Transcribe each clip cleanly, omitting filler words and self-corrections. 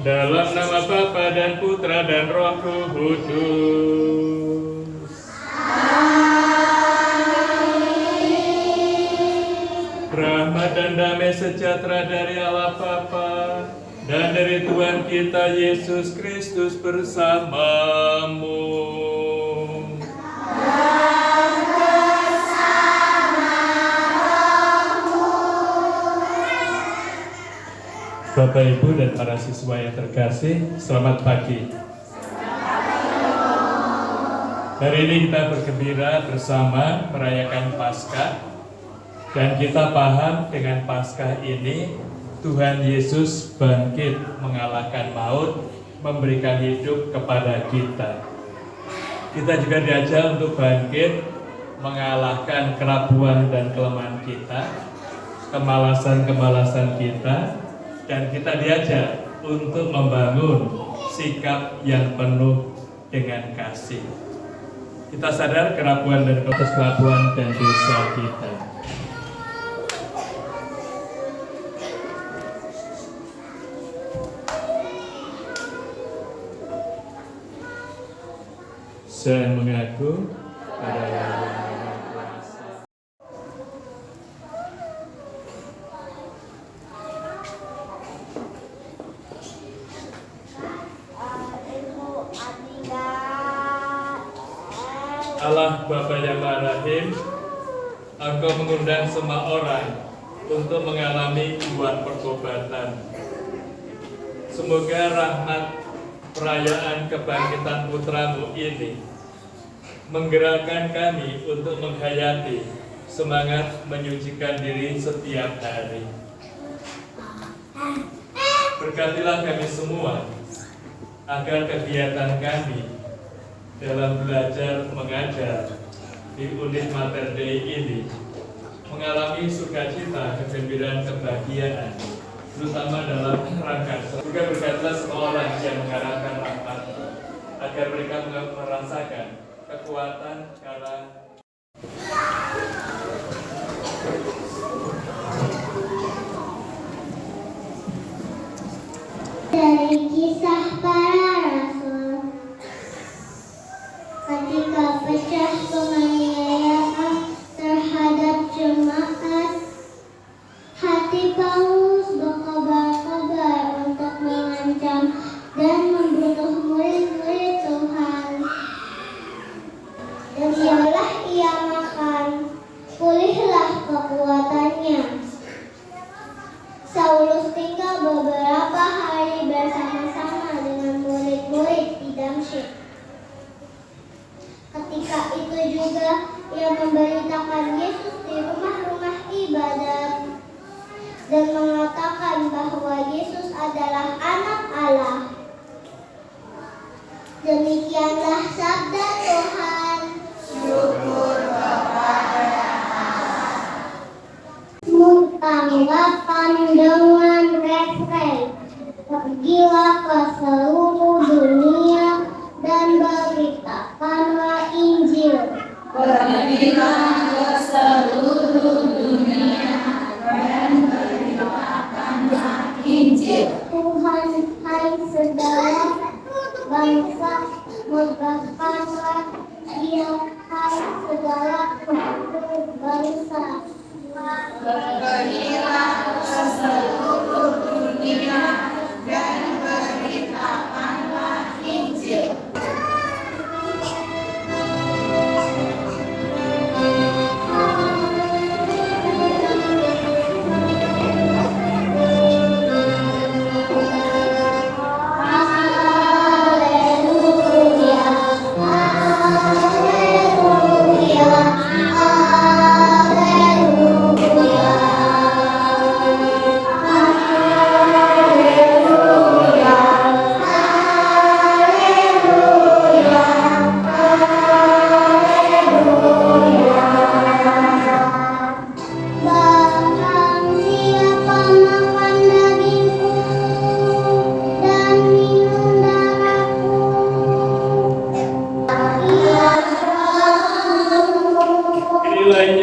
Dalam nama Bapa dan Putra dan Roh Kudus. Rahmat dan damai sejahtera dari Allah Bapa dan dari Tuhan kita Yesus Kristus bersamamu. Bapak, Ibu, dan para siswa yang terkasih, selamat pagi. Hari ini kita bergembira bersama merayakan Paskah, dan kita paham dengan Paskah ini Tuhan Yesus bangkit mengalahkan maut, memberikan hidup kepada kita. Kita juga diajak untuk bangkit mengalahkan kerapuan dan kelemahan kita, kemalasan-kemalasan kita, dan kita diajak untuk membangun sikap yang penuh dengan kasih. Kita sadar kerapuan dan kerapuan dan dosa kita. Saya mengaku pada Yang Maha Kuasa. Allah Bapa yang Maha Rahim, Engkau mengundang semua orang untuk mengalami buah pertobatan. Semoga rahmat perayaan kebangkitan putra-Mu ini menggerakkan kami untuk menghayati semangat menyucikan diri setiap hari. Berkatilah kami semua agar kegiatan kami dalam belajar mengajar di unit Mater Dei ini mengalami sukacita, kegembiraan, kebahagiaan, terutama dalam rangka. Juga berkatilah semua orang yang mengharapkan rahmat agar mereka merasakan kekuatan kala dari Kisah Para Rasul. Ketika pecah penganiayaan terhadap jemaat, hati Paulus berkobar-kobar untuk mengancam dan membunuh murid-murid Tuhan. Dan biarlah ia makan, pulihlah kekuatannya. Saulus tinggal beberapa hari bersama-sama dengan murid-murid di Damsyik. Ketika itu juga ia memberitakan Yesus di rumah-rumah ibadat dan mengatakan bahwa Yesus adalah Anak Allah. Demikianlah sabda Tuhan. Syukur kepada Allah. Mutanggapan dengan refrei, pergilah ke seluruh dunia dan beritakanlah Injil. Pergilah ke seluruh dunia dan beritakanlah Injil. Tuhan, hai segala bangsa, megahkanlah Dia, hai segala bangsa. Pergilah ke seluruh dunia dan beritakanlah Injil.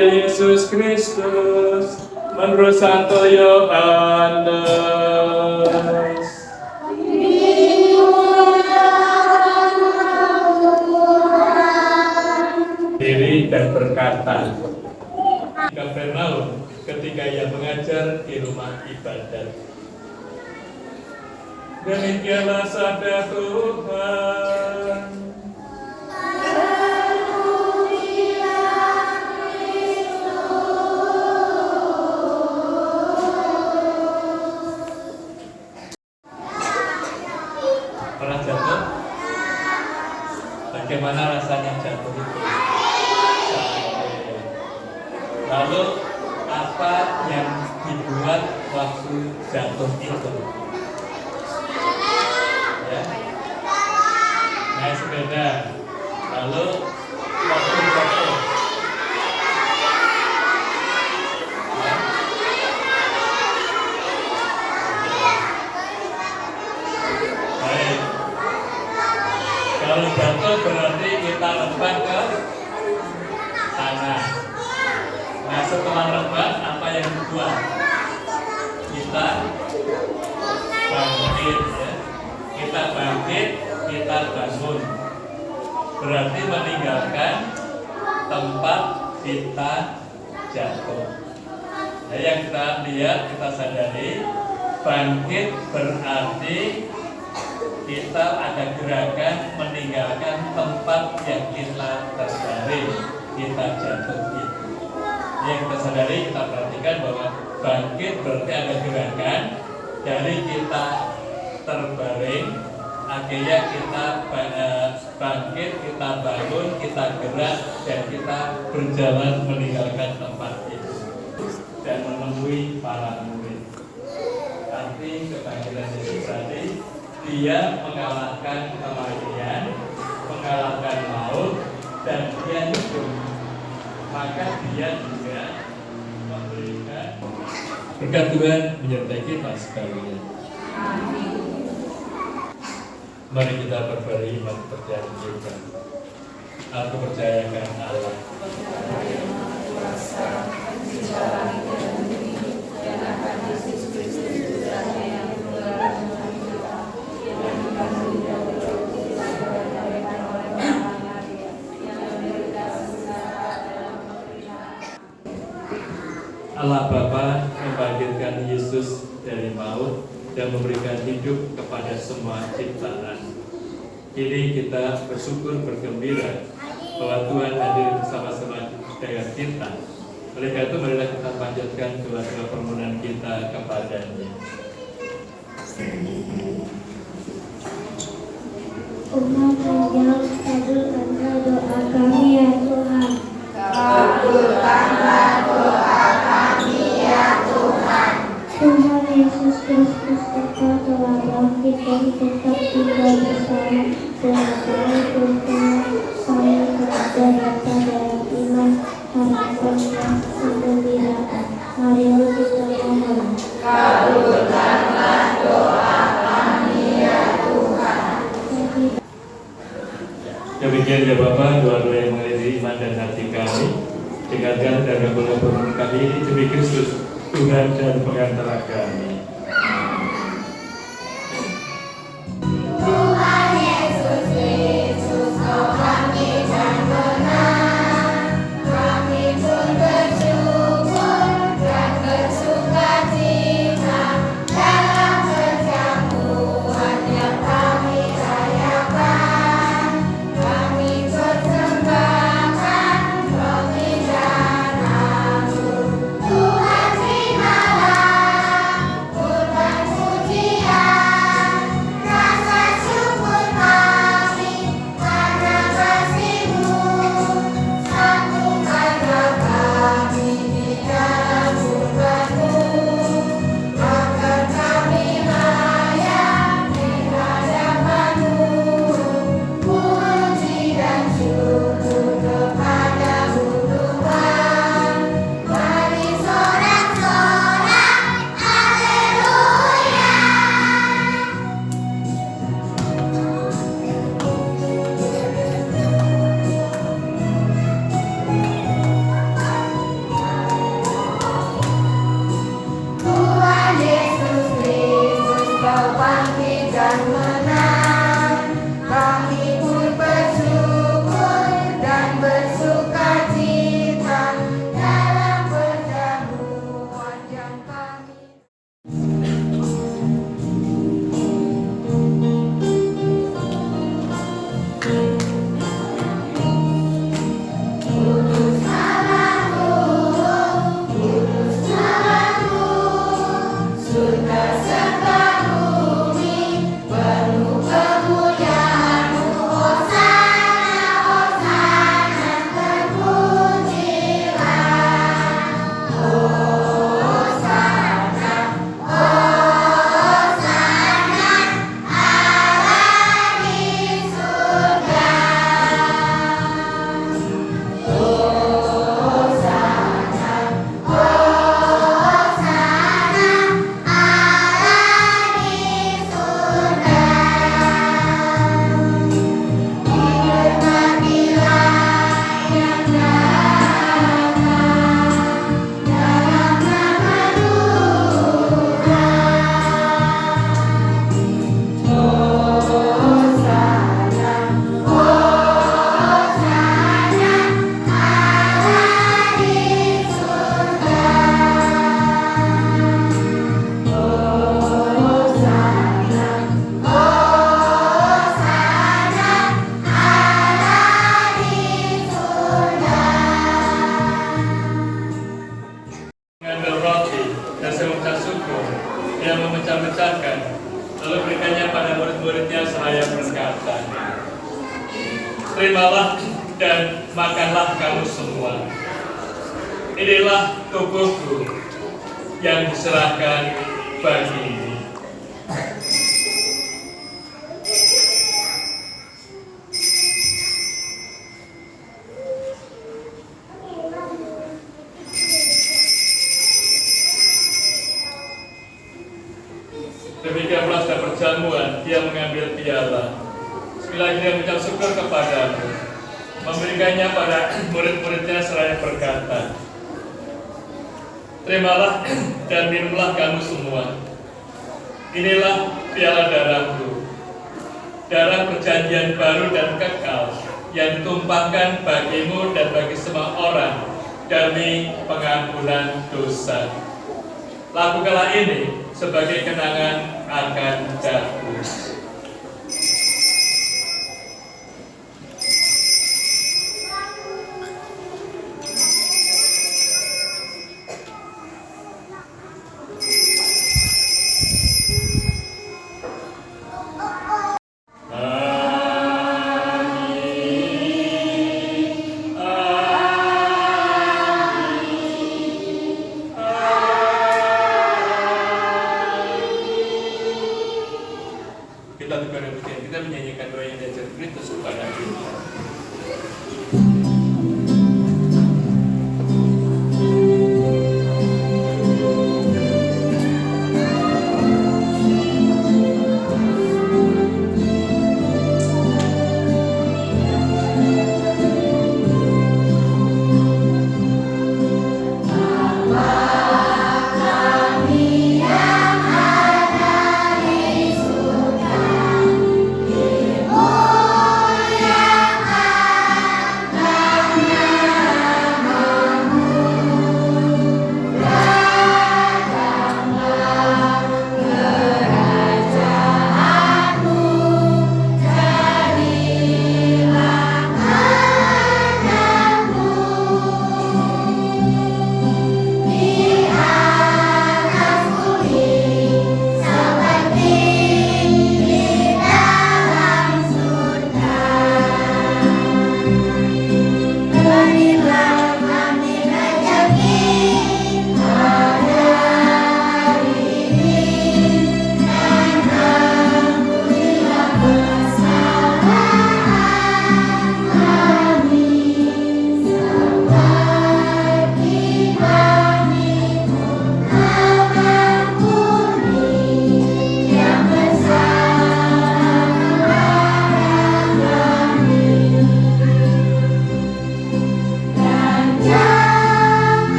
Yesus Kristus menurut Santo Yohanes. dan berkata, Kapernaum ketika ia mengajar di rumah ibadat. Demikianlah sabda Tuhan. Pernah jatuh? Bagaimana rasanya jatuh itu? Lalu apa yang dibuat waktu jatuh itu? Ya, naik sepeda. Lalu waktu jatuh. Ya. Baik. Kalau jatuh berarti kita lompat ke tanah. Nah, setelah rebat, apa yang dibuat? Kita bangkit, ya. Kita bangkit, kita bangun. Berarti meninggalkan tempat kita jatuh. Nah, yang kita lihat, kita sadari, bangkit berarti kita ada gerakan meninggalkan tempat yang kita terbaring, kita jatuh itu. Yang kita sadari, kita perhatikan bahwa bangkit berarti ada gerakan dari kita terbaring, akhirnya kita bangkit, kita bangun, kita gerak, dan kita berjalan meninggalkan tempat itu dan menemui para murid. Arti kebangkitan Yesus berarti dia mengalahkan kematian, mengalahkan maut, dan dia hidup. Maka dia juga memberikan berkat Tuhan menyertai kita sekalian. Mari kita berbalik iman percaya kita. Aku percayakan Allah. Allah Bapa membangkitkan Yesus dari maut dan memberikan hidup kepada semua ciptaan. Kini kita bersyukur bergembira bahwa Tuhan hadir bersama-sama dengan kita. Oleh karena itu marilah kita panjatkan doa-doa permohonan kita kepada-Nya. Umat yang kabulkanlah doa kami ya Tuhan. Kabulkanlah doa kami ya Tuhan. Tuhan Yesus Kristus Engkau telah bangkit dan tetap tinggal bersama dengan kami Tuhan. Kami belajar nyata dalam iman, harapan dan kegembiraan. Marilah kita mohon. Kabulkanlah doa kami ya Tuhan. Demikian ya Bapak, doa-doa yang mengiringi iman dan hati kami. Dengarkan dan kabulkan permohonan kami ini demi Kristus, Tuhan dan pengantara kami. Tuhan Yesus Kristus, Kau bangkit dan menang. Kami pun bersyukur dan bersukacita dalam perjamuan yang kami rayakan. Kami persembahkan pemindaan Tuhan terimalah terimalah dan makanlah kamu semua. Inilah tubuhku yang diserahkan bagimu. Demikian pula setelah perjamuan, dia mengambil piala. Sekali lagi dia mengucap syukur kepadamu, memberikannya pada murid-muridnya seraya berkata, terimalah dan minumlah kamu semua. Inilah piala darahku, darah perjanjian baru dan kekal yang ditumpahkan bagimu dan bagi semua orang demi pengampunan dosa. Lakukanlah ini sebagai kenangan akan aku.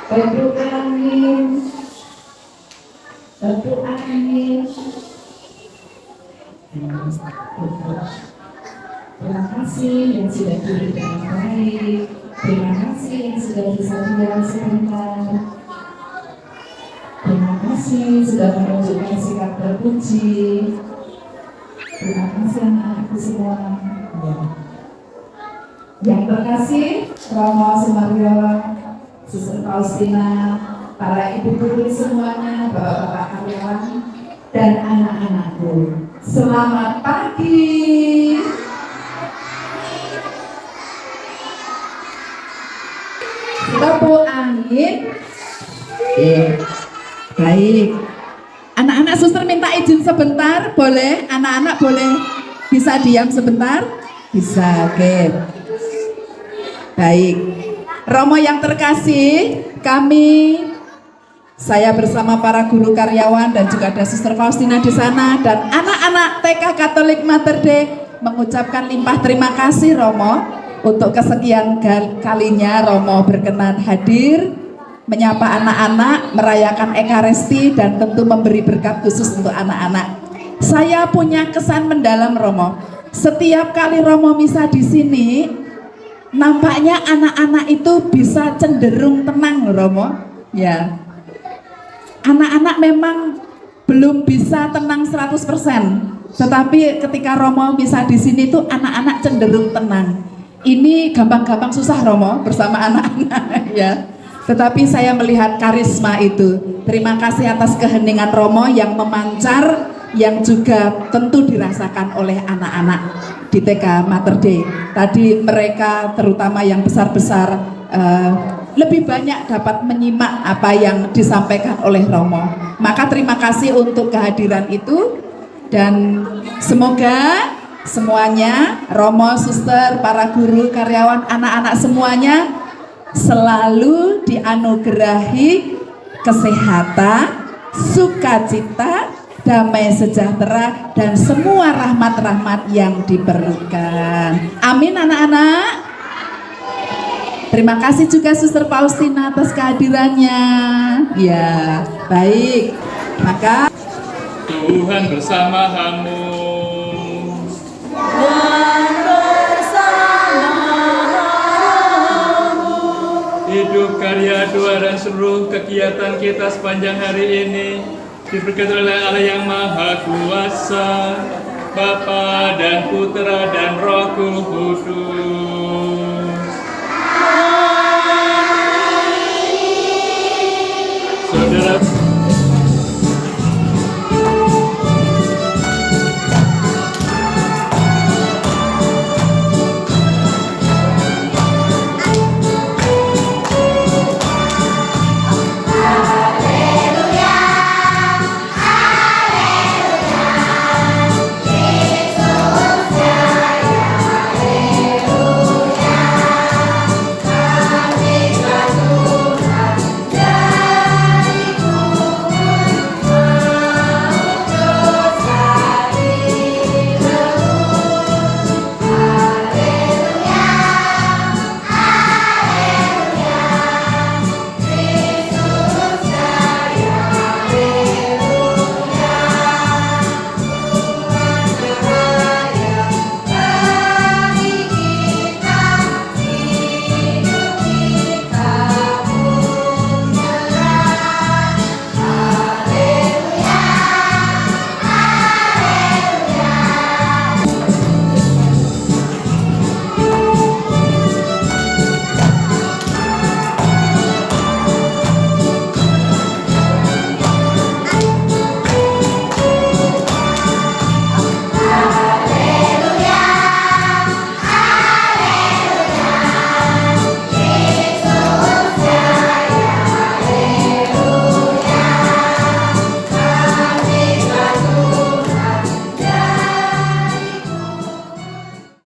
Teduh angin, teduh angin. Terima kasih yang sudah duduk dengan baik. Terima kasih yang sudah bisa tinggal sebentar. Terima kasih sudah menunjukkan sikap terpuji. Terima kasih anak-anakku semua. Ya. Yang terkasih, Romo Sumaryono, Suster Faustina, para ibu guru semuanya, bapak-bapak karyawan, dan anak-anakku. Selamat pagi. Tepuk angin. Baik. Anak-anak suster minta izin sebentar, boleh? Anak-anak boleh bisa diam sebentar? Bisa, oke. Baik. Romo yang terkasih, saya bersama para guru karyawan dan juga ada Suster Faustina di sana dan anak-anak TK Katolik Mater Dei mengucapkan limpah terima kasih Romo untuk kesekian kalinya Romo berkenan hadir menyapa anak-anak, merayakan Ekaristi dan tentu memberi berkat khusus untuk anak-anak. Saya punya kesan mendalam Romo. Setiap kali Romo misa di sini, nampaknya anak-anak itu bisa cenderung tenang Romo. Ya. Anak-anak memang belum bisa tenang 100%. Tetapi ketika Romo misa di sini tuh anak-anak cenderung tenang. Ini gampang-gampang susah Romo bersama anak-anak ya. Tetapi saya melihat karisma itu. Terima kasih atas keheningan Romo yang memancar, yang juga tentu dirasakan oleh anak-anak di TK Mater Dei. Tadi mereka terutama yang besar-besar lebih banyak dapat menyimak apa yang disampaikan oleh Romo. Maka terima kasih untuk kehadiran itu dan semoga semuanya, Romo, suster, para guru, karyawan, anak-anak semuanya selalu dianugerahi kesehatan, sukacita, damai sejahtera, dan semua rahmat-rahmat yang diperlukan. Amin anak-anak. Terima kasih juga Suster Faustina atas kehadirannya. Ya, baik. Maka Tuhan bersama kamu. Hidup, karya, doa, dan seluruh kegiatan kita sepanjang hari ini diberkati oleh Allah yang Maha Kuasa, Bapa dan Putra dan Roh Kudus.